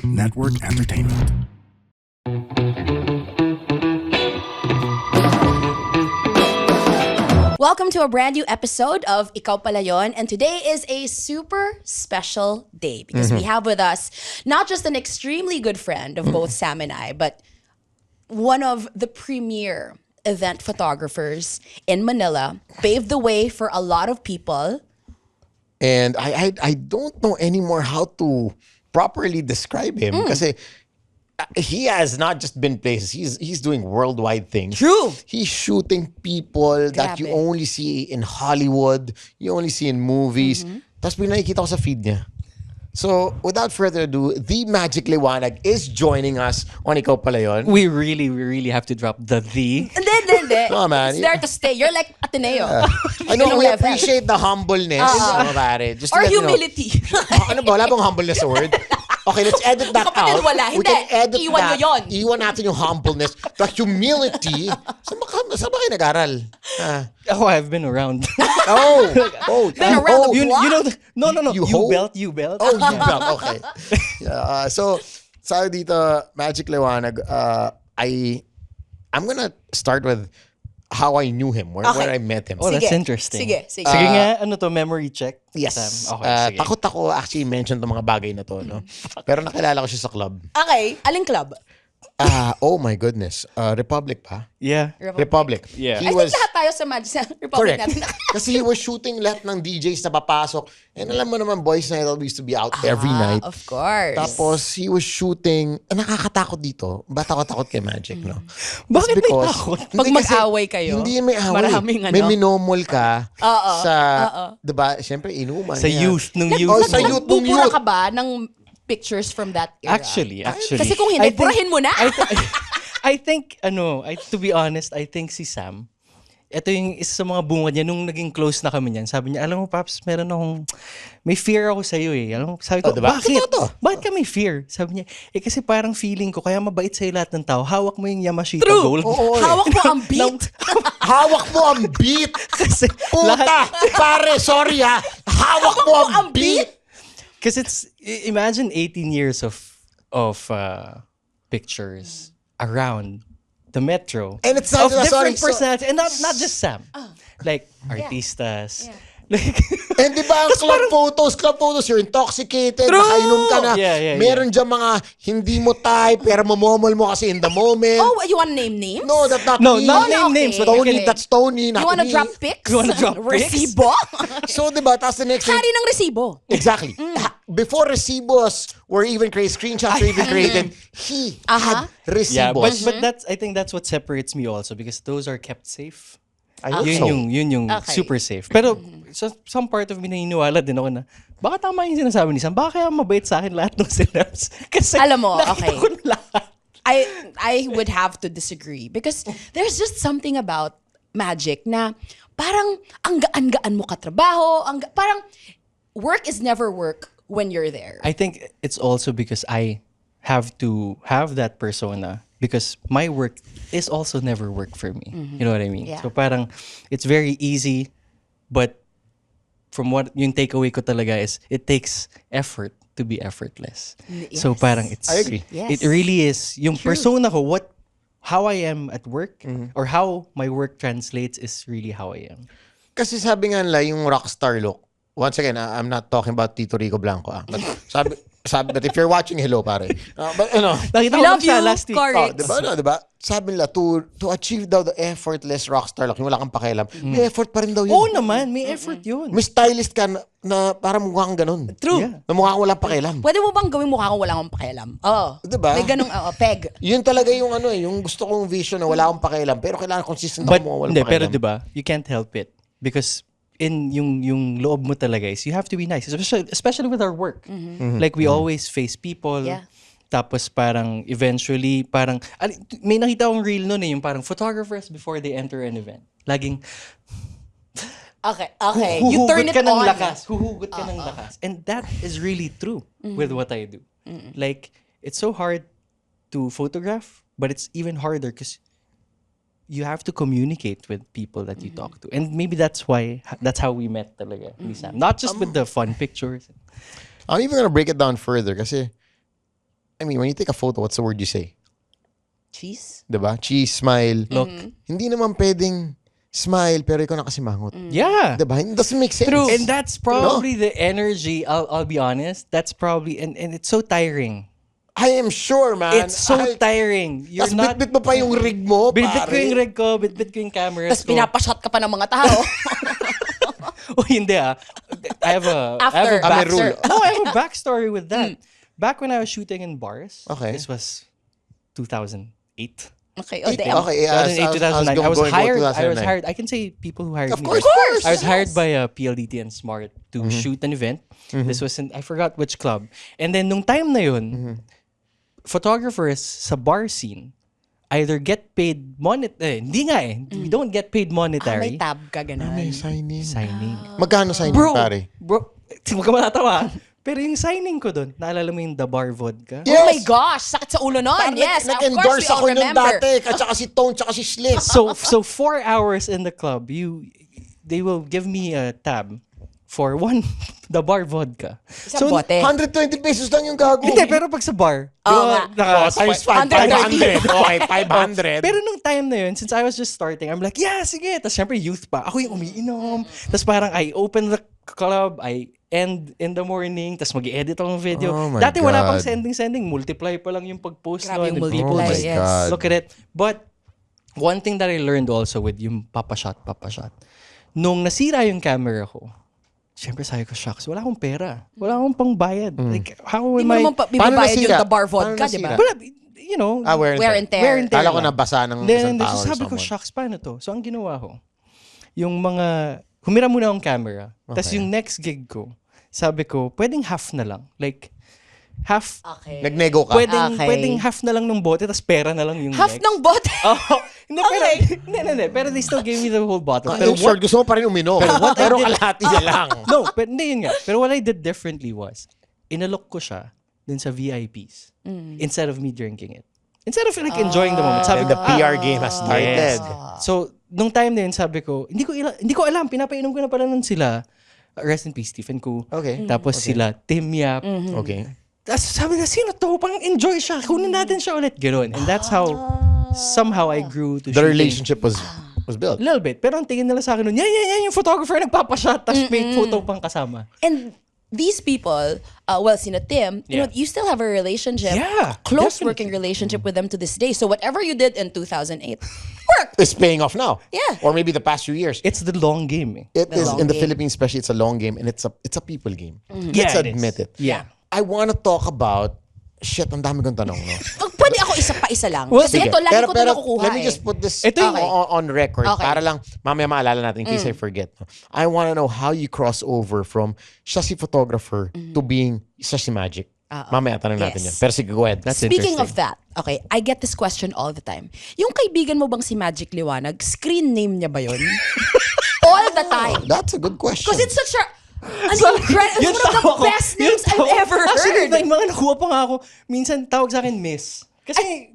Network Entertainment. Welcome to a brand new episode of Ikaw Pala Yon, and today is a super special day because we have with us not just an extremely good friend of both Sam and I, but one of the premier event photographers in Manila, paved the way for a lot of people. And I don't know anymore how to properly describe him kasi he has not just been places. He's doing worldwide things. True. He's shooting people that you Grabe. only see in Hollywood, you only see in movies. Tapos pinakikita ko sa feed niya. So, without further ado, the Magic Liwanag is joining us on Ikaw Pala Yon. We really have to drop the "the." Hindi. No, man. It's there to stay. You're like Ateneo. I know, Ganung we level. appreciate the humbleness. Pare. Just to Or let you know. humility. Ano ba? Wala bang humbleness sa word? Okay, let's edit that Kapatid, out. wala. We Hindi. can edit Iwan that. nyo yun. Iwan natin yung humbleness. The humility. Saan ba kayo nag-aral? Oh, I've been around. Been around the you block? know, no. You You belt. Oh, you belt. Okay. Yeah, so, sabi dito, Magic Liwanag, I'm gonna start with how I knew him, where I met him. Oh, that's Sige. interesting. Sige. Sige nga, ano to, memory check? Yes. Sam? Okay, sige. Takot ako actually mention itong mga bagay na to. No? Pero nakilala ko siya sa club. Okay. Aling club? Oh my goodness. Republic pa? Yeah. Republic. Yeah. He I was... think lahat tayo sa Magic sa Republic Correct. natin. Kasi he was shooting lahat ng DJs na papasok. And alam mo naman, Boys Night Out, we used to be out every night. Of course. Tapos, he was shooting, nakakatakot dito. Ba takot kay Magic, no? Bakit It's may takot? Hindi Pag kasi- mag-away kayo, Hindi may away. maraming May ano. minomol ka sa, Oo. diba, siyempre, inuman. Sa yan. youth, nung Oh, youth. sa youth. nung Bubura youth. ka ba ng pictures from that era? Actually. Kasi kung hindi, I think- purahin mo na. I think, to be honest, I think si Sam, ito yung isa sa mga bungad niya, nung naging close na kami niyan, sabi niya, alam mo, Paps, may fear ako sa'yo eh. Alam mo, sabi ko, diba? bakit? Totoo to. Bakit ka may fear? Sabi niya, kasi parang feeling ko, kaya mabait sa'yo lahat ng tao, hawak mo yung Yamashita True. Gold. Oo, Hawak mo ang beat. Hawak mo ang beat. Kasi Puta! Pare, sorry ha. Hawak mo ang beat. Because imagine 18 years of pictures around the metro. And it's not of different sorry, personalities. And not just Sam. Like, artistas. Yeah. Like, And di ba ang club photos, you're intoxicated, nakainom ka na. Yeah. Meron dyan mga hindi mo type, pero mamomol mo kasi in the moment. Oh, you want to name names? No, that's not No, me. not name names, but Tony, okay. that's Tony, not You want to me. drop pics? You wanna drop pics? Resibo? So, di ba, tapos the next thing, Hari ng resibo. exactly. Before recibos were even created, screenshots were even created, he had yeah, recibos. but I think that's what separates me also because those are kept safe. I hope so. Yun yung Okay. super safe. Pero some part of me naniniwala din ako na baka tama yung sinasabi ni Sam. Baka kaya mabait sa akin lahat ng celebs. Kasi Alam mo, nakita okay. ko na lahat. I would have to disagree because there's just something about Magic na parang ang gaan-gaan mo katrabaho, parang work is never work when you're there. I think it's also because I have to have that persona because my work is also never work for me. You know what I mean? Yeah. So parang it's very easy, but from what yung takeaway ko talaga is it takes effort to be effortless. So yes. parang it's I agree. Yes. it really is yung persona ko how I am at work or how my work translates is really how I am. Kasi sabi nga nila, yung rockstar look, once again, I'm not talking about Tito Rico Blanco. But but if you're watching, hello, pare. But ano, Nakita We ko love lang siya you, last week. Corey. diba? Sabi nila, to achieve daw the effortless rockstar look, yung wala kang pakialam, may effort pa rin daw yun. Oo naman, may effort yun. May stylist ka na parang mukha kang ganun. True. Yeah. Na mukha kang walang pakialam. Pwede mo bang gawin mukha kung wala akong pakialam? Oo. Diba? May ganong peg. Yun talaga yung yung gusto kong vision na wala akong pakialam, pero kailangan consistent But, ako mukha walang hindi, pakialam. pero diba, you can't help it. Because in yung loob mo talaga is you have to be nice. Especially with our work. Like we always face people. Yeah. Tapos parang eventually, may nakita akong reel nun yung parang photographers before they enter an event. Laging, Okay. You turn it ka ng on. lakas. Huhugot ka ng lakas. And that is really true with what I do. Like, it's so hard to photograph, but it's even harder because you have to communicate with people that you talk to. And maybe that's how we met talaga, ni Sam. Not just with the fun pictures. I'm even gonna break it down further kasi I mean, when you take a photo, what's the word you say? Cheese? Diba? Cheese, smile. Look. Hindi naman pwedeng smile pero ikaw nakasimangot. Yeah. Diba? It doesn't make sense. True. And that's probably the energy, I'll be honest. That's probably, and it's so tiring. I am sure, man. It's so tiring. You're Tapos not... bit-bit mo pa yung rig mo, Bit-bit ko pare. yung rig ko, bit-bit ko yung camera Tapos ko. pinapashot ka pa ng mga tao. Oh, hindi ah. I have a After. May rule. No, I have a backstory with that. Back when I was shooting in bars, Okay. this was 2008. Okay, o Okay, damn. yeah, 2008, 2009. I was going hired. to I was 2009. hired. I can say people who hired Of me. course, I was yes. hired by PLDT and Smart to shoot an event. This was in, I forgot which club. And then nung time na yun, photographers sa bar scene either get paid hindi nga eh. We don't get paid May monetary. tab ka, ganun. May signing. Signing. Magkano signing, Bro, pare? huwag ka malatawa. Pero yung signing ko doon, naalala mo yung The Bar Vodka? Oh my gosh, sakit sa ulo nun. Parang Yes, of course nag-endorse we all ako nung remember. dati. At saka si Tone, tsaka si Slick. So 4 hours in the club, they will give me a tab for one The Bar Vodka. Isang bote. 120 pesos lang yung gago. Hindi, pero pag sa bar, Oo nga. Times 130. 500. Okay, 500. Pero nung time na yun, since I was just starting, I'm like, yeah, sige. Tapos syempre youth pa. Ako yung umiinom. Tapos parang I open the club, I end in the morning, tapos mag-edit ako ng video. Oh my Dati wala pang God. sending. Multiply pa lang yung pag-post Grabe nun, yung and people multiply, just yes. God. look at it. But one thing that I learned also with yung papashot. Nung nasira yung camera ko, syempre sabi ko, shucks, wala akong pera. Wala akong pangbayad. Like, how Hindi am mo I... naman Paano bibabayad nasira? yung The Bar Paano Vodka, di ba? nasira? Wala, you know, Wear and tear. Wear and tear. Wear and tear Kala ko lang. nabasa ng Hindi, isang hindi. tao. So or sabi ko, someone. shucks, paano to? So ang ginawa ko, yung mga, humira muna akong camera. Tapos Okay. yung next gig ko, sabi ko, pwedeng half na lang. Like, half, Okay. Nagnego ka. pwedeng half na lang ng bote, tapos pera na lang yung Half next. ng bote. Oh, hindi, pero, Okay. hindi. Pero they still gave me the whole bottle. In short, gusto mo pa rin uminom. Pero kalahati na lang. No, pero hindi yun nga. Pero what I did differently was, inalok ko siya dun sa VIPs instead of me drinking it. Instead of like enjoying the moment. Sabi And ko, the PR game has started. So, nung time na yun, sabi ko, hindi ko alam, pinapainom ko na pala nun sila. Rest in peace, Stephen Koo. Okay. Tapos sila, Tim Yap. Okay. Tapos sabi na, sino to? Pang enjoy siya. Kunin natin siya ulit. Ganoon. And that's how, somehow I grew to The shooting. relationship was built. A little bit. Pero ang tingin nila sa akin nun, yan, yung photographer nagpapashot, tapos may photo pang kasama. And these people, well, sina Tim, you know, you still have a relationship, Yeah, close definitely. working relationship with them to this day. So whatever you did in 2008 worked. It's paying off now. Yeah. Or maybe the past few years. It's the long game. Eh. It is long in the game. Philippines, especially. It's a long game, and it's a people game. Yeah, Let's it is. admit it. Yeah. I want to talk about. Shit, ang dami kong tanong, no? Pwede ako isa pa isa lang. Well, Kasi Sige. ito, lagi ko ito nakukuha let me eh. just put this Ito yung- on record Okay. para lang mamaya maalala natin in case I forget. I want to know how you cross over from siya si photographer to being siya si Magic. Mamaya tanong natin Yes. yan. Pero sige, go ahead. That's Speaking interesting. of that, okay, I get this question all the time. Yung kaibigan mo bang si Magic Liwanag, screen name niya ba yun? All the time. That's a good question. Because it's such a, it's one of the best names I've ever Actually, heard. may mga nakuha pa nga ako. Minsan tawag sa akin Miss. Kasi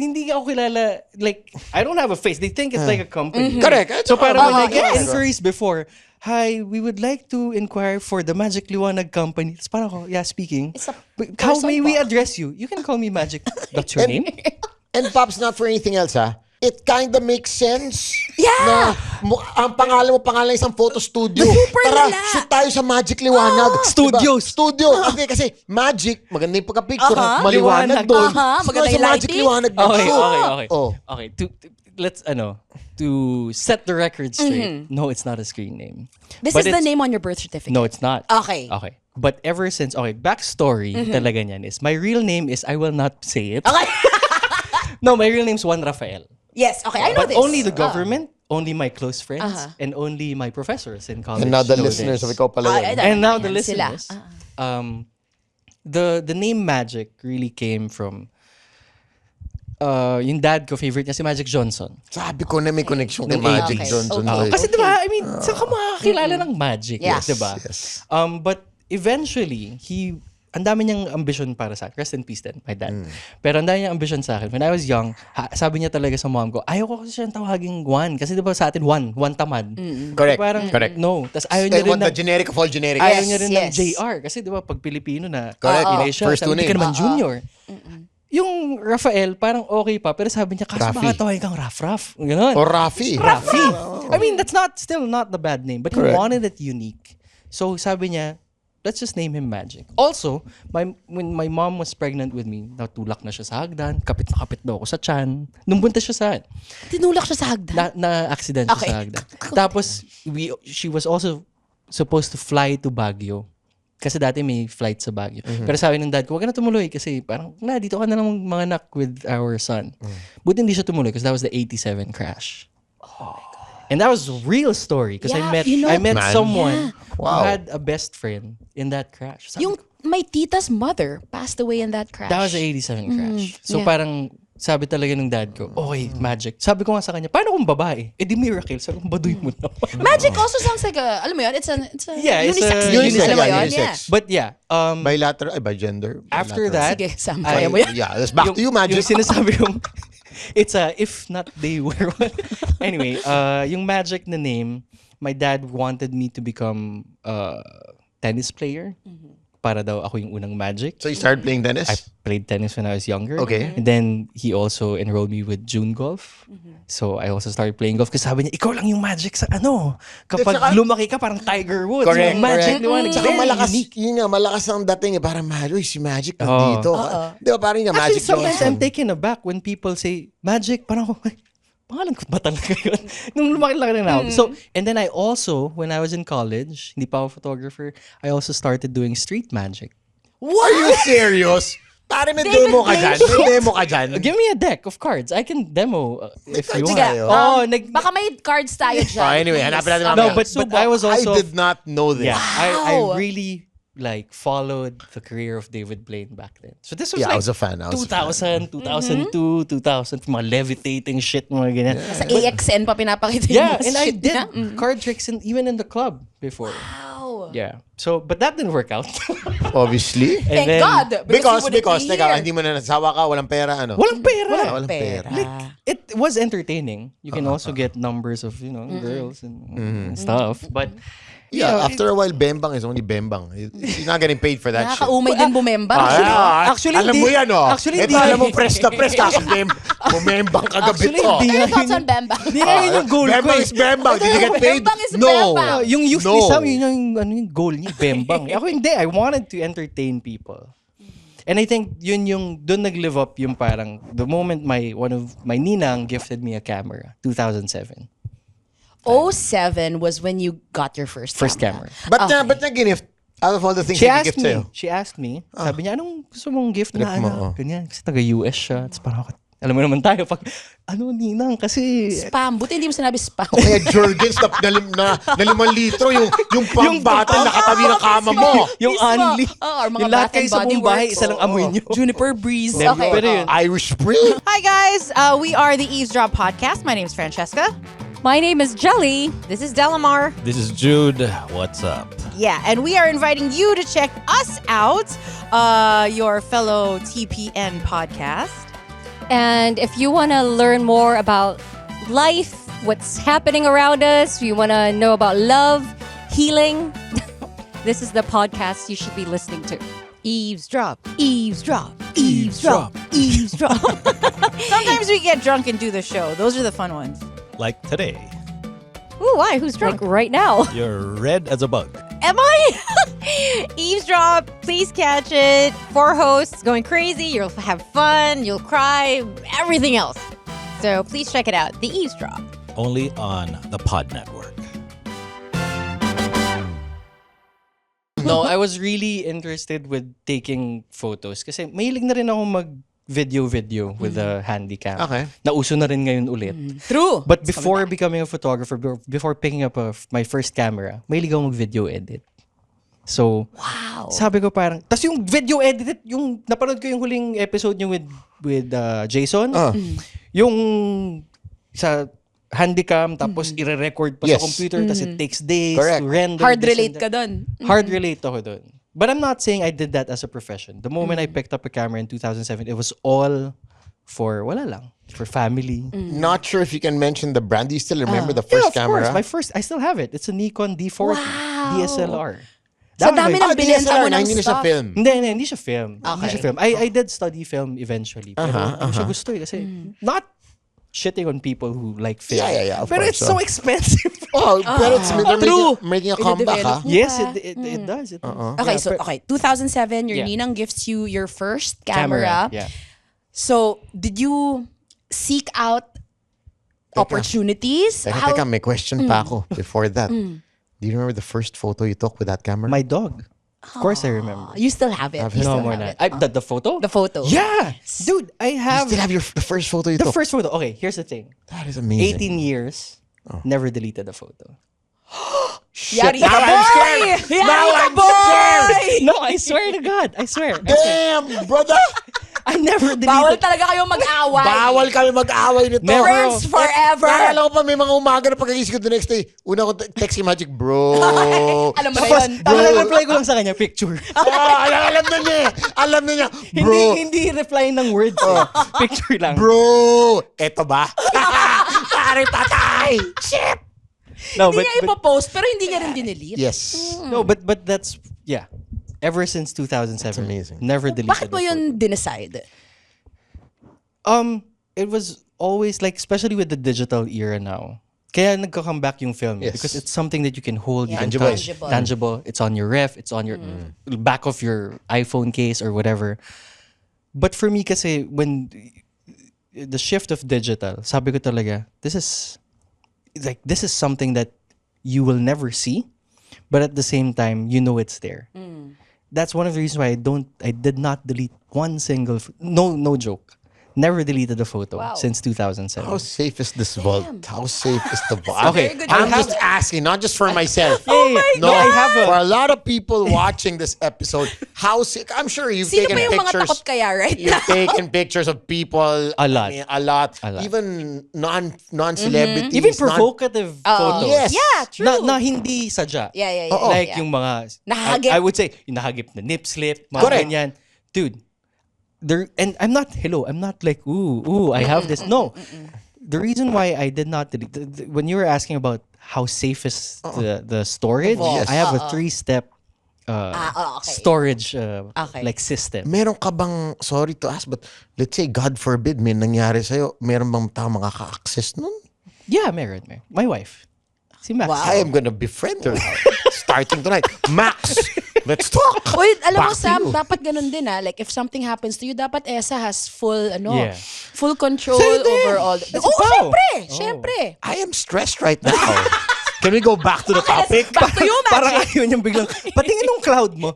hindi ako kilala, like, I don't have a face. They think it's like a company. Correct. So parang when I get yes. inquiries before, hi, we would like to inquire for the Magic Liwanag Company. Tapos parang ako, yeah, speaking. It's a How person may we ba? address you? You can call me Magic. That's your name? And Pops, not for anything else, ha? It kinda makes sense. Yeah. Na ang pangalan isang photo studio. Super Tara, lala. shoot tayo sa Magic Liwanag. Studios. Studio. Kasi Magic, maganda yung pagka-picture. Aha. Maliwanag Liwanag. doon. Aha, maganda Siguro yung sa Magic lighting. Liwanag Okay, nag-shoot. okay. Oh. Okay, let's, to set the record straight, no, it's not a screen name. This But is the it's- name on your birth certificate. No, it's not. Okay. Okay. But ever since, backstory talaga niyan is, my real name is, I will not say it. Okay. No, my real name's Juan Rafael. Yes, okay, I know But this. only the government, only my close friends, Uh-huh. and only my professors in college And now the know listeners this. of Ikaw Pala Yun. And now the Ayan, sila. listeners, the name Magic really came from yung dad ko, favorite niya si Magic Johnson. Sabi ko na may connection kay Nung Magic 80s. Johnson. Okay. eh. Kasi diba, I mean, saan ka makakilala ng Magic? Yes. Diba? Yes. But eventually, ang dami niyang ambition para sa akin. Rest in peace din, my dad. Pero ang dami niyang ambition sa akin. When I was young, sabi niya talaga sa mom ko, ayaw ko kasi siyang tawaging Juan. Kasi diba sa atin, Juan tamad. Correct. Parang, Correct. no. Tapos ayaw niya rin The generic of all generic. ayaw Yes, niya rin yes. ng JR. Kasi diba, pag Pilipino na, Correct. Pinay siya, First two sabi, hindi ka names. naman junior. Yung Rafael, parang okay pa. Pero sabi niya, kaso Rafi. baka tawagin kang Raf. Ganon. Or Rafi. Rafi. I mean, that's still not the bad name. But he Correct. wanted it unique. So sabi niya, let's just name him Magic. Also, when my mom was pregnant with me, natulak na siya sa hagdan, kapit na kapit daw ako sa tiyan. Nung buntis siya sa Tinulak siya sa hagdan. na-accident siya Okay. sa hagdan. Tapos, she was also supposed to fly to Baguio. Kasi dati may flight sa Baguio. Pero sabi ng dad ko, wag ka na tumuloy kasi parang, dito ka na lang manganak with our son. Buti hindi siya tumuloy because that was the 87 crash. And that was a real story because Yeah, I met Man. someone who Wow. had a best friend in that crash. Sabi Yung my tita's mother passed away in that crash. That was the 87 crash. So yeah. parang sabi talaga ng dad ko, okay, Magic. Sabi ko nga sa kanya, paano kung babae? Eh di miracle. Sabi ko, baduy mo na. Magic also sounds like a, alam mo yun, it's a Yeah, it's unisex a name. unisex, Alam mo yeah, yun? unisex. Yeah. But yeah, Bilateral, by gender. after bilateral. that, Sige, Sam, I- kaya mo yan. Yeah, let's back to you, Magic. Yung sinasabi kong, it's a, if not they were one. Anyway, yung Magic na name, my dad wanted me to become a tennis player. Para daw ako yung unang Magic. So you started playing tennis? I played tennis when I was younger. Okay. And then he also enrolled me with June Golf. So I also started playing golf kasi sabi niya, ikaw lang yung Magic sa ano. Kapag Saka- lumaki ka, parang Tiger Woods. Correct, Yung Magic correct. Liwanag. Tsaka Very malakas, unique. yun nga, malakas ang dating eh. Parang, uy, si Magic nandito. Di ba, parang yung Actually, Magic sometimes Johnson. I'm taken aback when people say, Magic, parang ako, pangalan ko ba talaga yun? Nung lumaki-laki na ako. So, and then I also, when I was in college, hindi pa ako photographer, I also started doing street magic. Are you serious? Pare, may demo ka dyan. May demo ka dyan. Give me a deck of cards. I can demo if you cards want. tayo. Baka may cards tayo dyan. Oh, anyway, hanapin natin No, mamaya. but I was also... I did not know this. Yeah, I Wow. really like followed the career of David Blaine back then. So this was Yeah, I like was a fan. 2000, 2002, 2000, mga levitating shit, mga ganyan. Sa AXN pa pinapakita yung Yeah, mga and I shit did niya. card tricks even in the club before. Wow. Yeah. So, but that didn't work out. Obviously. And Thank then- God. Because, you wouldn't be teka, here. hindi mo na nasawa ka, walang pera, ano? Walang pera. Walang pera. It was entertaining. You can also get numbers of, girls and stuff. But Yeah, Yeah, after a while, Bembang is only Bembang. He's not getting paid for that shit. Nakakaumay din bumemba. Actually, alam di- mo yan, oh. actually, Ito, di- alam mo, press na press. Kaso bumembang kagabi Actually, to. di- Ano yung thoughts on Bemba? Hindi nga yun yung goal ko. Bembang eh. is Bembang. Did you get paid? Bembang is No. Bembang. Yung youth No. ni Sam, yun yung goal niya, Bembang. Ako hindi, I wanted to entertain people. And I think yun yung, doon nag-live up yung parang, the moment one of my ninang gifted me a camera, 2007. 07 was when you got your first Camera. Ba't niya ginift? Out of all the things She he asked gift sa'yo. me, sabi niya, anong gusto mong gift na Trip mo, ano? Ganyan, kasi taga-US siya. Tapos parang ako, alam mo naman tayo, pag, ninang, kasi... Spam. Buti hindi mo sinabi spam. Kaya Jergens na 5 litro, yung pang-bottle na katabi ng kama mo. Yung Mismo. Unli. Oh, or mga Yung lahat Bath and kayo sa Body buong bahay, Works. isa lang amoy nyo. Juniper Breeze. Never. Okay. Pero yun. Irish Spring. Hi, guys. We are the Eavesdrop Podcast. My name is Francesca. My name is Jelly. This is Delamar. This is Jude. What's up? Yeah, and we are inviting you to check us out, your fellow TPN podcast. And if you want to learn more about life, what's happening around us, you want to know about love, healing, this is the podcast you should be listening to. Eavesdrop, eavesdrop, eavesdrop, eavesdrop. Sometimes we get drunk and do the show. Those are the fun ones. Like today, Ooh, why? Who's drunk? Like right now. you're red as a bug. Am I? Eavesdrop, please catch it. 4 hosts going crazy. You'll have fun. You'll cry. Everything else. So please check it out. The Eavesdrop. Only on the Pod Network. No, I was really interested with taking photos kasi mahilig na rin ako mag-video with a handy cam. Okay. Nauso na rin ngayon ulit. True. But before becoming a photographer, before picking up my first camera, mahilig ako mag-video edit. So, sabi ko parang, tas yung video edit, yung napanood ko yung huling episode niyo with Jason, yung sa handycam, tapos ire-record pa Yes. sa computer, tas it takes days Correct. to render. Hard this relate and ka that. dun. Hard relate ako dun. But I'm not saying I did that as a profession. The moment I picked up a camera in 2007, it was all for, wala lang, for family. Not sure if you can mention the brand. Do you still remember the Yeah, first of camera? course. I still have it. It's a Nikon D40 DSLR. Sa dami ng Ah, binenta mo DSLR na, ng hindi na siya stuff. film. Hindi siya film. Hindi Okay. siya film. I did study film eventually. Pero hindi ko siya gusto kasi not shitting on people who like film. Yeah, of Pero course, it's so expensive. Oh, pero they're True. making a In the comeback, ha? development. Yes, it does. It does. Okay, Yeah, so but- okay, 2007, your Yeah. ninang gifts you your first camera. Yeah. So, did you seek out opportunities? Teka, may question pa ako before that. Do you remember the first photo you took with that camera? My dog. Of course I remember. You still have it. Have You it. still No more have not. it. The photo? The photo. Yeah. Dude, I You have still have the first photo you the took? first photo. Okay, here's the thing. That is amazing. 18 years, never deleted the photo. Yari Now ka, I'm boy! scared. Yari Now ka, I'm boy! No, I swear to God. I swear. Damn, brother! I never deleted. Bawal talaga kayong mag-away. Bawal kami mag-away nito. Never. Friends forever. Naalala ko pa, may mga umaga na pagkagising ko the next day. Una ko text si Magic, bro. Alam mo na Tapos, yun. reply ko lang sa kanya, picture. alam na niya. Alam na niya. Bro, hindi reply ng words. Picture lang. bro. Eto ba? Pare patay. Shit. No, Hindi niya ipopost, pero hindi niya rin dinelete. Yes. no, but that's yeah. Ever since 2007, That's amazing. never deleted. Bakit mo the yun dinecide? photo. It was always like, especially with the digital era now. Kaya nagko-come back yung film Yes. because it's something that you can hold, you can Tangible. touch, tangible. It's on your ref, it's on your back of your iPhone case or whatever. But for me kasi when the shift of digital, sabi ko talaga, this is something that you will never see, but at the same time, you know it's there. That's one of the reasons why I did not delete one single, no joke. Never deleted a photo since 2007. How safe is this vault? How safe is the vault? Okay, very good I'm question. just asking, not just for myself. my No, I have for a lot of people watching this episode, how safe? I'm sure you've Sino taken pa yung mga pictures. takot kaya right now? You've taken pictures of people. A lot. A lot. A lot. Even non-celebrities. Even provocative photos. Yes. Yeah, true. Na hindi sadya. Yeah. Like yeah. yung mga Nahagip. I would say yung nahagip na nip slip, mga Correct. ganyan. Dude, and I'm not like ooh, I have this. No. The reason why I did not delete when you were asking about how safe is the storage, Yes. I have a 3-step okay. storage Okay. like system. Meron ka bang, sorry to ask, but let's say, God forbid, may nangyari sa'yo, meron bang tao makaka-access nun? Yeah, meron. My wife. Si Max. Wow. I am gonna befriend her starting tonight. Max, let's talk. Uy, alam mo Back to Sam, you. dapat ganun din Like if something happens to you, dapat Esa has full Yeah. full control Same din. over all. It's Oh, Pao. syempre. I am stressed right now. Can we go back to the topic? Back to you, Parang Magic. ayaw niyang biglang, patingin ng cloud mo.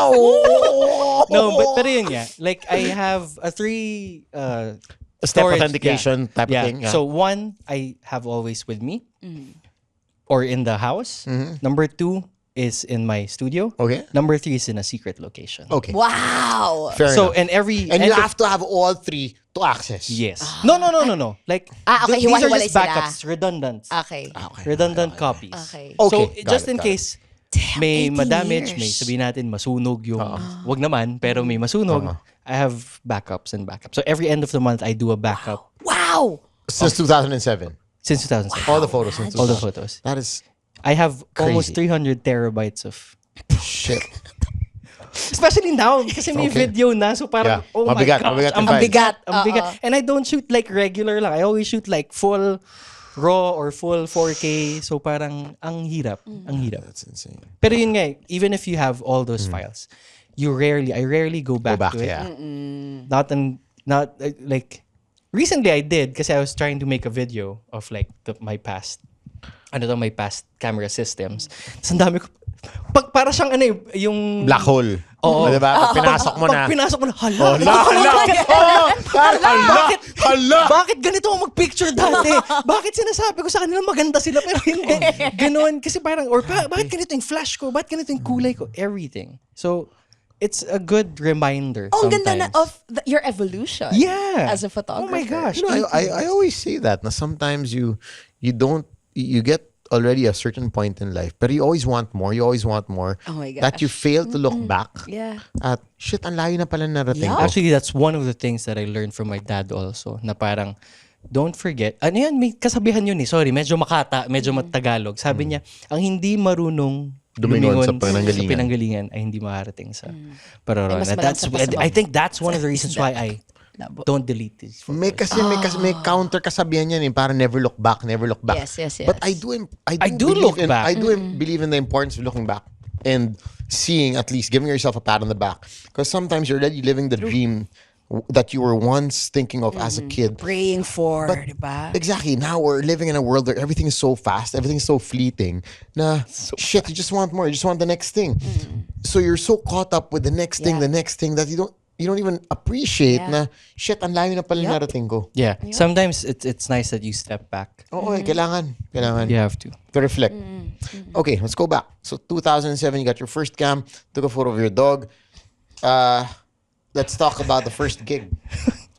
Oh! No, but pero yun nga. Like, I have a 3 Step storage, authentication type of thing. Yeah. So, 1, I have always with me or in the house. Number 2 is in my studio. Okay. Number 3 is in a secret location. Okay. Wow. Fair So, enough. and every... And you end of- have to have all 3 to access. Yes. No. Like, okay, these are hiwa-hiwalay just sila. backups, redundant. Okay. Redundant copies. Okay. Okay, So, got just it, in got it. case may 18 madamage, may years. sabihin natin masunog yung, wag naman, pero may masunog, I have backups and backups. So, every end of the month, I do a backup Wow. Since 2007. since 2007. All the photos since All the 2007. photos. That is I have almost Crazy. 300 terabytes of... shit. Especially now, kasi may Okay. video na. So parang, Yeah. oh my Mabigat, gosh, mabigat ang yung files. bigat. Ang bigat. And I don't shoot like regular lang. I always shoot like full RAW or full 4K. So parang, ang hirap. Ang hirap. That's insane. Pero yun nga, even if you have all those files, I rarely go back, Go back, to it. yeah. Like, recently I did kasi I was trying to make a video of like my past camera systems. Tapos ang dami ko, para siyang yung... Black hole. Oo. Diba? Pag pinasok mo na. Pag pinasok mo na, hala. Hala! Bakit ganito ako mag-picture dati? Bakit sinasabi ko sa kanila maganda sila pero hindi? Ganoon. Kasi parang, bakit ganito yung flash ko? Bakit ganito yung kulay ko? Everything. So, it's a good reminder Oh, ang sometimes. ganda na of your evolution. Yeah. As a photographer. Oh my gosh. You know, I always say that. Na sometimes you get already a certain point in life, but you always want more. You always want more. Oh my That you gosh. fail to look back Yeah. at, shit, ang layo na pala narating Yeah. ko. Actually, that's one of the things that I learned from my dad also. Na parang, don't forget. Ano yan? May kasabihan yun eh. Sorry, medyo makata, medyo matagalog. Sabi niya, ang hindi marunong Lumingon sa sa pinanggalingan. pinanggalingan ay hindi makarating sa paroroonan. Ay, mas That's malansa pa sa I think that's one of the reasons why I don't delete these photos. May counter kasabihan yan parang never look back. Yes. But I do do look back. I do believe in the importance of looking back and seeing, at least giving yourself a pat on the back, because sometimes you're already living the dream that you were once thinking of as a kid. Praying for, diba? Exactly. Now we're living in a world where everything is so fast, everything is so fleeting. You just want more. You just want the next thing. So you're so caught up with the next thing that you don't even appreciate na shit, ang layo na pala narating ko. Yeah. Sometimes it's nice that you step back. Oo, kailangan. You have to. To reflect. Okay, let's go back. So 2007, you got your first cam, took a photo of your dog. Let's talk about the first gig.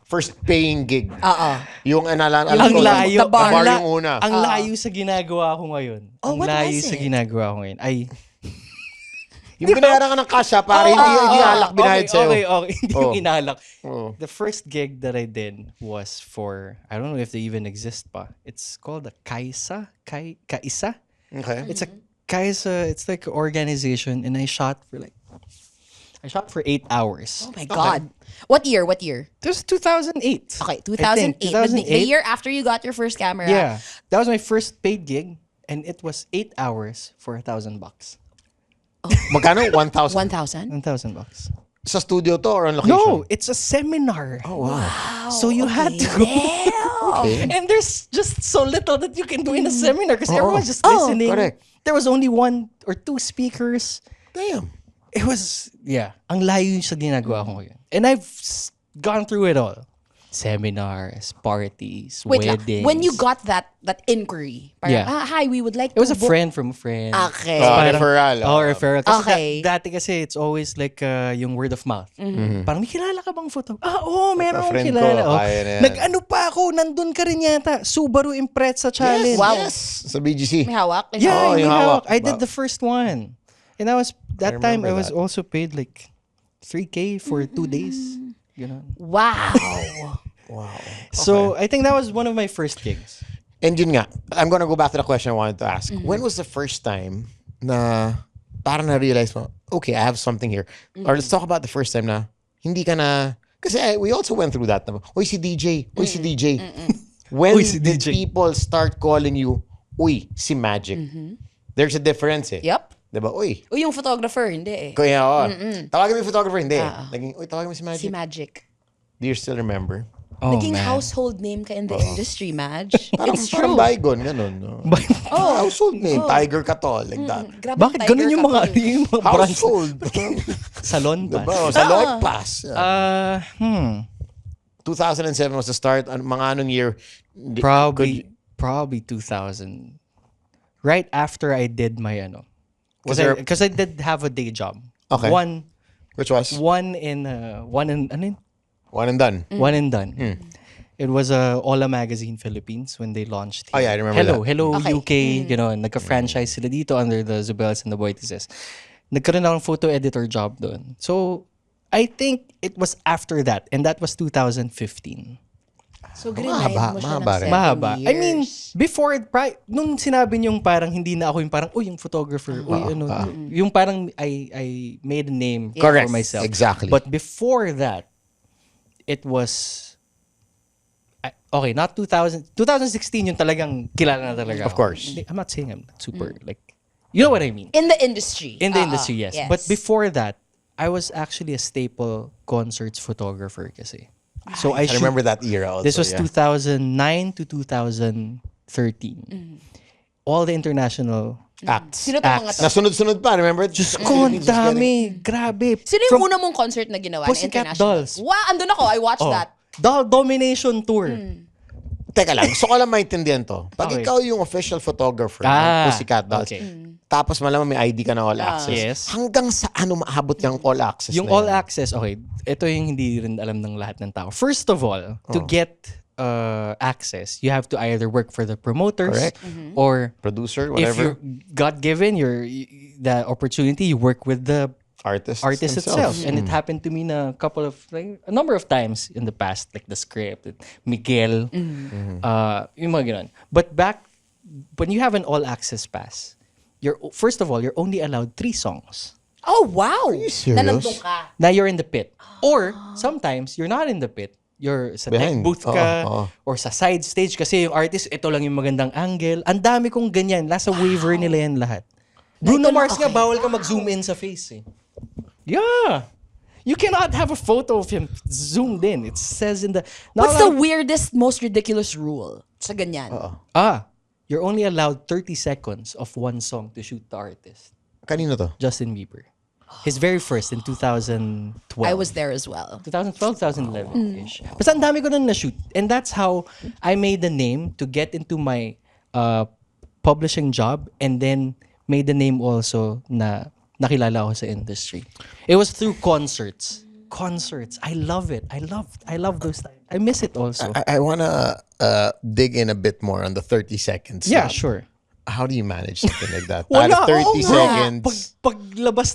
First paying gig. Yung Ang the layo. bar yung una. Ang layo sa ginagawa ko ngayon. Oh, Ang what layo was sa it? ginagawa ko ngayon. Yung binayaran ka ng kasha para hindi alak binayad sa'yo. Okay. Hindi Oh. yung inalak. Oh. The first gig that I did was for, I don't know if they even exist pa. It's called the Kaisa. Kaisa? Okay. It's a Kaisa, it's like an organization, and I shot for 8 hours. Oh my God. What year? It was 2008. Okay, I 2008. think, The year after you got your first camera. Yeah. That was my first paid gig, and it was 8 hours for $1,000. Magkano? 1,000? 1,000? $1,000. Sa studio to or on location? No, it's a seminar. Oh, wow. So you had to go. Okay. And there's just so little that you can do in a seminar because everyone's just listening. correct. There was only 1 or 2 speakers. Damn. It was, ang layo sa ginagawa ko ngayon. And I've gone through it all. Seminars, parties, Wait lang. weddings. When you got that inquiry, parang, Yeah. hi, we would like It was to a book-" friend from a friend. Okay. Referral. Oh, referral. Kasi Okay. dati kasi it's always like yung word of mouth. Parang may kilala ka bang photo? Meron akong friend kilala. ko, kaya na yan. Nag-ano pa ako, nandun ka rin yata. Subaru Impreza Challenge. Wow. Yes. Sa BGC. May hawak? Yeah, Oh, may yung hawak. hawak. I did the first one. And that time I was that. also paid like 3K for 2 days. Ganon. Wow. Wow. So I think that was one of my first gigs. And yun nga, I'm gonna go back to the question I wanted to ask. When was the first time na parang na-realize mo, okay, I have something here? Or let's talk about the first time na hindi ka na, kasi we also went through that. Uy, si DJ. Uy, si DJ. When Uy, si did DJ. people start calling you, uy, si Magic? There's a difference eh. Yep. Diba? Uy, O yung photographer, hindi eh. kaya tawagin mo yung photographer, hindi. Naging, uy, tawagin mo si Magic. Si Magic. Do you still remember? Oh, Naging man. household name ka in the industry, Madge. Parang, It's parang true. bygone, ganun. No? Household name, Tiger Katol, like that. Grabe Bakit tiger ganun yung ka mga, to eh. yung mga brands? Household. Salon pa. diba? Sa Lloyd Pass. 2007 was the start. Mga anong year? Probably 2000. Right after I did my Was there- because I did have a day job. Okay. One Which was? one in One and done. one and done. It was Ola Magazine Philippines when they launched. Oh, yeah, I remember that. Hello Okay. UK, nagka-franchise sila dito under the Zubels and the Boitises. Nagkaroon ako ng photo editor job doon. So, I think it was after that, and that was 2015. So, grinay mo siya ng mahaba rin. 7 Mahaba. years. I mean, before, nung sinabi niyong parang hindi na ako yung parang, yung photographer, yung parang I made a name Correct. for myself. Exactly. But before that, it was, okay, not 2016 yung talagang kilala na talaga. Of course. I'm not saying I'm super, like, you know what I mean? In the industry. In the industry, yes. But before that, I was actually a staple concerts photographer kasi. So I shoot- remember that era also. This was yeah. 2009 to 2013. All the international Acts. Sino to mga to? Nasunod-sunod pa, remember? Diyos ko, ang dami. Grabe. Sino yung una mong concert na ginawa na Pussycat international? Dolls. Wow, andun ako. I watched that. Doll Domination Tour. Teka lang, gusto ko lang maintindihan to. Pag Okay. ikaw yung official photographer ng Ah, Pussycat Dolls, okay. tapos malamang may ID ka na all access, Yes. hanggang sa ano maabot yung all access Yung na all yan? access, okay, ito yung hindi rin alam ng lahat ng tao. First of all, to get access, you have to either work for the promoters Correct. or Producer, if whatever, you're God given the opportunity, you work with the artist itself. And it happened to me na a number of times in the past, like the script, Miguel, yung mga ganun. But when you have an all access pass, first of all, you're only allowed 3 songs. Oh, wow. Are you serious? Nandun ka. Now you're in the pit. Or sometimes you're not in the pit. You're sa tech Behind. booth ka Oo. or sa side stage kasi yung artist, ito lang yung magandang angle. Ang dami kong ganyan. Nasa waiver nila yan lahat. Bruno Mars nga, bawal ka mag-zoom in sa face eh. Yeah. You cannot have a photo of him zoomed in. It says in the... What's the weirdest, most ridiculous rule sa ganyan? You're only allowed 30 seconds of one song to shoot the artist. Kanino to? Justin Bieber. His very first in 2012. I was there as well. 2012, 2011-ish. Basta ang dami ko nun na-shoot. And that's how I made the name to get into my publishing job and then made the name also na nakilala ako sa industry. It was through concerts. Concerts. I love it. I love those times. I miss it also. I wanna dig in a bit more on the 30 seconds. Yeah, sure. How do you manage something like that? Wala, 30 oo nga. seconds. Paglabas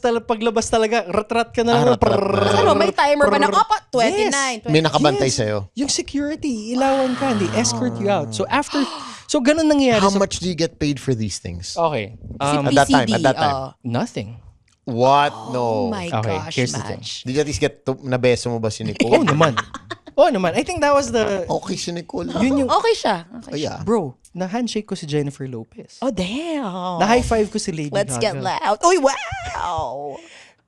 talaga, rat-rat ka na lang. rat-rat na. Ano, may timer ba ng 29, 20? May nakabantay sa'yo. Yung security, ilawan ka, they escort you out. So ganun nangyayari. How much do you get paid for these things? Okay. At that time. Nothing. What? No. Oh my Okay, gosh, here's the thing. Madge. Did you at least get nabeso mo ba si Oo Nicole? naman. Oo naman. I think that was the... Okay si Nicole. Yun yung... Okay siya. Oh, yeah. Bro, na-handshake ko si Jennifer Lopez. Oh, damn. Na-high five ko si Lady Let's get Gaga. loud. Uy, wow.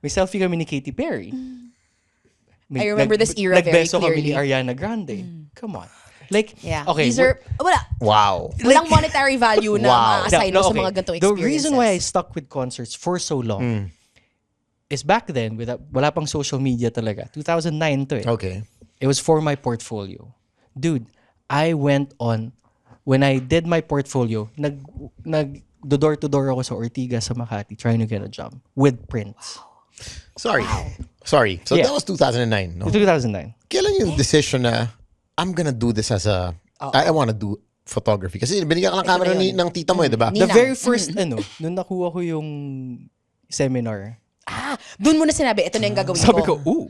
May selfie kami ni Katy Perry. I remember this era very Nagbeso kami clearly. ni Ariana Grande. Come on. Like, Yeah. okay. These are, wala. Wow. Walang monetary value na Wow. ma-assign mo sa okay. mga ganitong The experiences. reason why I stuck with concerts for so long is back then, wala pang social media talaga. 2009 to eh. Okay. It was for my portfolio. Dude, I went on, when I did my portfolio, door-to-door ako sa Ortigas sa Makati trying to get a job with Prince. Sorry. Sorry. So Yeah. that was 2009, no? 2009. Kailan yung decision na I'm gonna do this as a... I wanna do photography. Kasi binigyan ka ng camera ng tita mo eh, di ba? Ninang. The very first, nung nakuha ko yung seminar, Doon mo na sinabi, ito na yung gagawin sabi ko, ooh,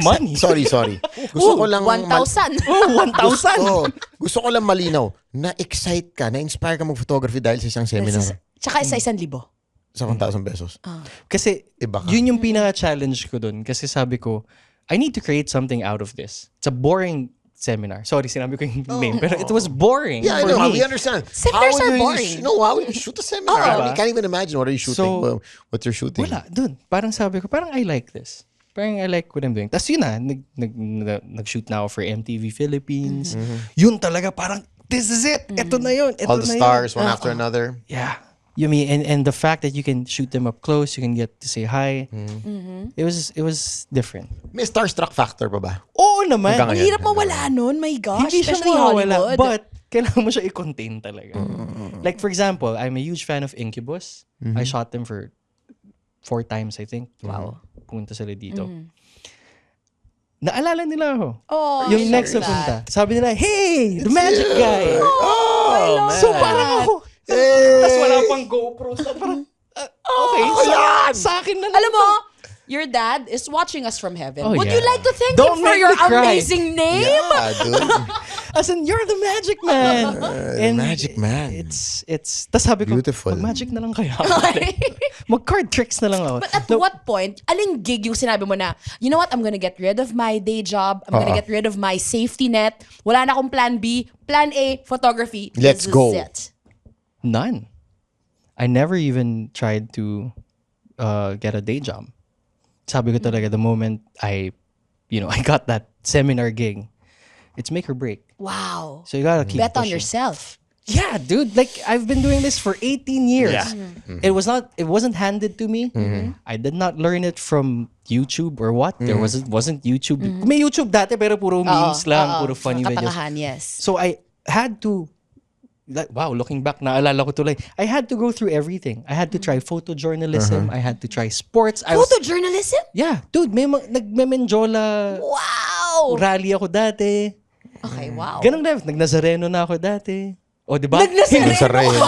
money. Sorry. Gusto ko lang... 1,000. Oh, 1,000. Gusto ko lang malinaw. Na-excite ka, na-inspire ka mag-photography dahil sa isang seminar. Tsaka sa 1,000. Sa 1,000 pesos. Kasi, Iba ka. yun yung pinaka-challenge ko dun. Kasi sabi ko, I need to create something out of this. It's a boring seminar. Sorry, sinabi ko yung name. Pero it was boring Yeah, I for know. me. We understand. Seminars are would you boring. how would you shoot a seminar? I mean, can't even imagine what are you shooting, So, what you're shooting. Wala, dun. Parang sabi ko, parang I like this. Parang I like what I'm doing. Tapos yun na, nag-shoot na ako for MTV Philippines. Yun talaga, parang, this is it. Ito na yun. Ito All the na stars, yun. one after another. Yeah. You mean, and the fact that you can shoot them up close, you can get to say hi. It was different. May starstruck factor pa ba? Oo naman. Hanggang Ang ngayon. hirap mawala nun, my gosh. Hindi siya Especially mawawala, Hollywood. but kailangan mo siya i-contain talaga. Like for example, I'm a huge fan of Incubus. I shot them for 4 times, I think. Wow. Punta sila dito. Naalala nila ako. Oh, Yung next na punta. Sabi nila, hey, the magic guy. Oh, man. So parang ako. Tapos wala pang GoPro. So parang, okay, sa akin na lang. Alam mo, your dad is watching us from heaven. Oh, Would yeah. you like to thank Don't him for make your me cry. amazing name? Yeah, dude. As in, you're the magic man. Magic man. It's, tas sabi ko, Beautiful. mag-magic na lang kaya. Mag-card tricks na lang ako. But at what point, aling gig yung sinabi mo na, you know what, I'm gonna get rid of my day job. I'm gonna get rid of my safety net. Wala na akong plan B. Plan A, photography. Let's This go. is it. None. I never even tried to get a day job. Sabi ko talaga, the moment I got that seminar gig, it's make or break. Wow. So you gotta keep Bet on pushing. yourself. Yeah, dude. Like I've been doing this for 18 years. Yeah. It wasn't handed to me. I did not learn it from YouTube or what. There wasn't YouTube. May YouTube dati pero puro memes lang, puro funny videos. Katangahan, yes. So I had to, looking back, naalala ko tuloy, I had to go through everything. I had to try photojournalism. I had to try sports. Photojournalism? Yeah, dude, nagme-Menjola Wow. rally ako dati. Okay, wow. Ganun na, nag-Nazareno na ako dati. O, di ba? Nagnasareno.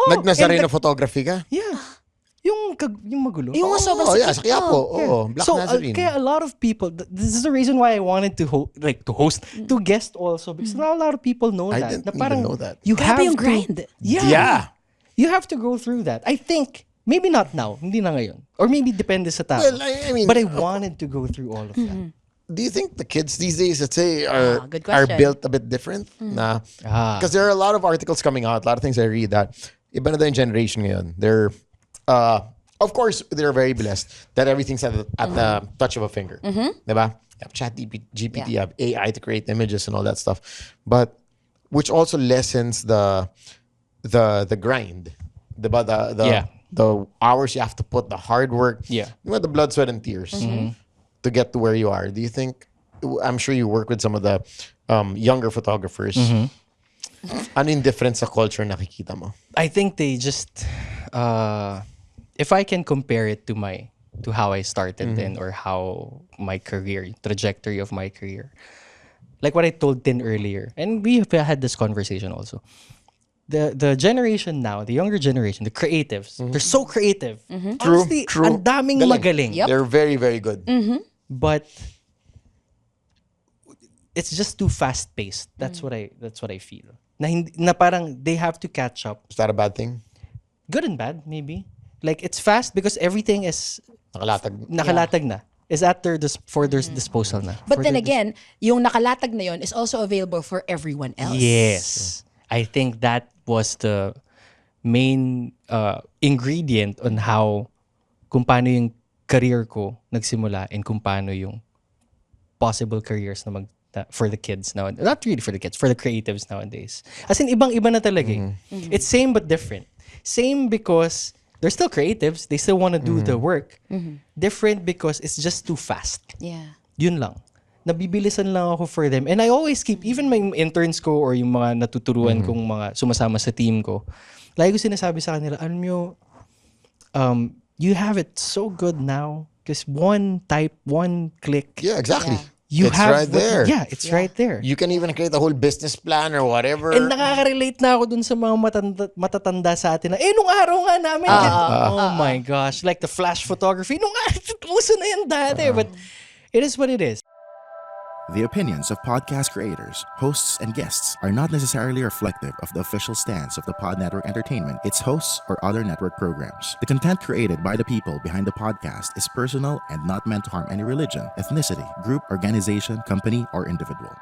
Nagnasareno And photography ka? Yeah. Yung magulo. Yung mga sobrang Oh, yeah, sikip. sa Quiapo. Oh, Black So, Nazarene. kaya a lot of people, this is the reason why I wanted to host, to guest also, because not a lot of people know I that. didn't Na parang even know that. You Grabe have yung to, grind. Yeah. Yeah. You have to go through that. I think Maybe not now. Hindi na ngayon. Or maybe depende sa tao. Well, I mean, but I wanted to go through all of that. do you think the kids these days, let's say, are good are question. built a bit different? Nah. Because there are a lot of articles coming out, a lot of things I read that iba na daw yung generation ngayon. They're, of course, they're very blessed that everything's at the touch of a finger. Diba? You have GPT, you have AI to create images and all that stuff. But, which also lessens the grind. Diba? The hours you have to put, the hard work. Yeah. The blood, sweat, and tears to get to where you are. Do you think, I'm sure you work with some of the younger photographers. Ano yung difference sa culture nakikita mo? I think they just, if I can compare it to how I started then, or how my career, trajectory of my career, like what I told Tin earlier, and we have had this conversation also. The generation now, the younger generation, the creatives, they're so creative. Honestly, True. ang daming Galing. magaling. Yep. They're very, very good. But it's just too fast paced. That's what I feel. Na parang they have to catch up. Is that a bad thing? Good and bad, maybe. Like it's fast because everything is Nakalatag. na. Is at their for their disposal na. But For then their again, yung nakalatag na yun is also available for everyone else. Yes. I think that was the main ingredient on how kung paano yung career ko nagsimula and kung paano yung possible careers na for the kids now. Not really for the kids, for the creatives nowadays. As in, ibang-iba na talaga eh. It's same but different. Same because they're still creatives. They still want to do the work. Different because it's just too fast. Yeah. Yun lang. Nabibilisan lang ako for them. And I always keep, even my interns ko or yung mga natuturuan kong mga sumasama sa team ko, lagi ko sinasabi sa kanila, alam nyo, you have it so good now because one type, one click, Yeah, exactly. you it's have right what there. Yeah, it's right there. You can even create a whole business plan or whatever. And nakaka-relate na ako dun sa mga matatanda sa atin na, nung araw nga namin. Oh my gosh. Like the flash photography. Nung uso na yan dati. But it is what it is. The opinions of podcast creators, hosts, and guests are not necessarily reflective of the official stance of the Pod Network Entertainment, its hosts, or other network programs. The content created by the people behind the podcast is personal and not meant to harm any religion, ethnicity, group, organization, company, or individual.